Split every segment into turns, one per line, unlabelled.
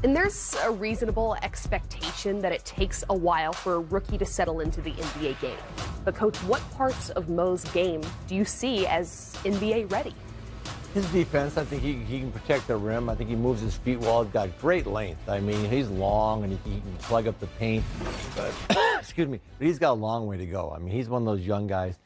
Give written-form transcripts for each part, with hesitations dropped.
And there's a reasonable expectation that it takes a while for a rookie to settle into the NBA game. But Coach, what parts of Mo's game do you see as NBA ready?
His defense, I think he can protect the rim. I think he moves his feet well. He's got great length. I mean, he's long and he can plug up the paint. But, excuse me, but he's got a long way to go. I mean, he's one of those young guys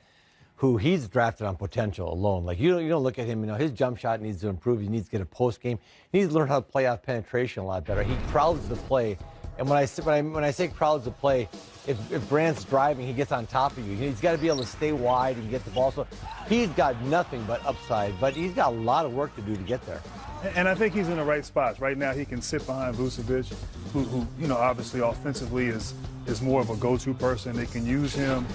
who he's drafted on potential alone. Like, you don't look at him, his jump shot needs to improve. He needs to get a post game. He needs to learn how to play off penetration a lot better. He crowds the play. And when I say crowds the play, if Grant's driving, he gets on top of you. He's got to be able to stay wide and get the ball. So he's got nothing but upside, but he's got a lot of work to do to get there.
And I think he's in the right spots. Right now, he can sit behind Vucevic, who obviously offensively is more of a go-to person. They can use him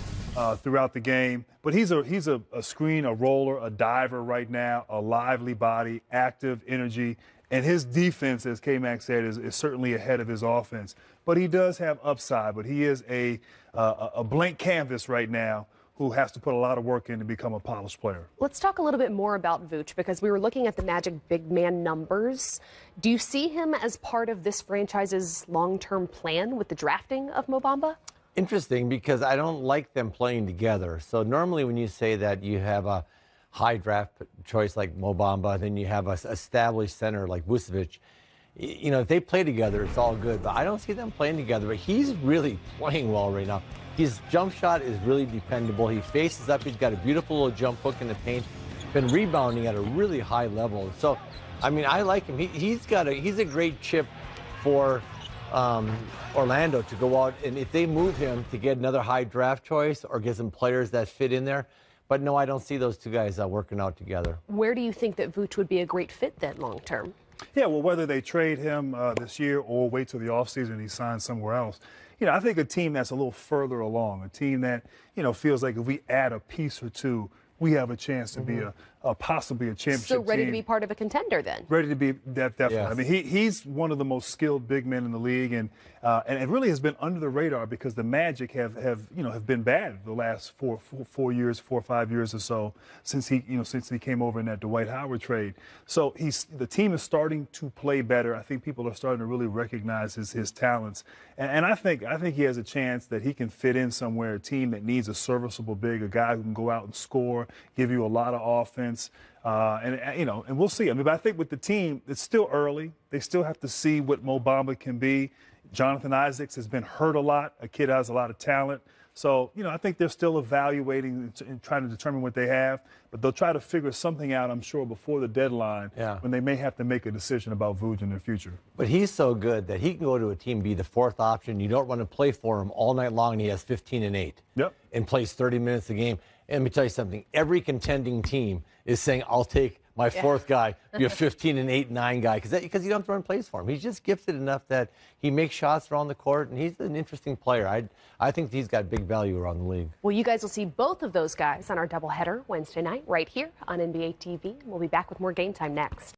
throughout the game. But he's a screen, a roller, a diver right now, a lively body, active energy. And his defense, as K-Mac said, is certainly ahead of his offense. But he does have upside. But he is a blank canvas right now who has to put a lot of work in to become a polished player.
Let's talk a little bit more about Vooch, because we were looking at the Magic big man numbers. Do you see him as part of this franchise's long-term plan with the drafting of Mo Bamba?
Interesting, because I don't like them playing together. So normally when you say that you have a high draft choice like Mo Bamba, then you have an established center like Vucevic, if they play together, it's all good. But I don't see them playing together. But he's really playing well right now. His jump shot is really dependable. He faces up. He's got a beautiful little jump hook in the paint. Been rebounding at a really high level. So, I mean, I like him. He's a great chip for Orlando to go out, and if they move him to get another high draft choice or get some players that fit in there. But no, I don't see those two guys working out together.
Where do you think that Vooch would be a great fit then long term?
Yeah, well, whether they trade him this year or wait till the offseason and he signs somewhere else, I think a team that's a little further along, a team that, feels like if we add a piece or two, we have a chance to be possibly a championship
So ready
team.
to be part of a contender then?
Ready to be, definitely.
Yes.
I mean, he's one of the most skilled big men in the league, and it really has been under the radar because the Magic have been bad the last 4 or 5 years or so since he came over in that Dwight Howard trade. So the team is starting to play better. I think people are starting to really recognize his talents, and I think he has a chance that he can fit in somewhere. A team that needs a serviceable big, a guy who can go out and score, give you a lot of offense. And we'll see. I mean, but I think with the team, it's still early. They still have to see what Mo Bamba can be. Jonathan Isaacs has been hurt a lot. A kid has a lot of talent. So, I think they're still evaluating and trying to determine what they have. But they'll try to figure something out, I'm sure, before the deadline when they may have to make a decision about Vooch in their future.
But he's so good that he can go to a team, be the fourth option. You don't want to play for him all night long, and he has 15 and 8.
Yep.
And plays 30 minutes a game. And let me tell you something. Every contending team is saying, I'll take my fourth guy, be a 15 and 8, 9 guy, because you don't have to run plays for him. He's just gifted enough that he makes shots around the court, and he's an interesting player. I think he's got big value around the league.
Well, you guys will see both of those guys on our doubleheader Wednesday night right here on NBA TV. We'll be back with more Game Time next.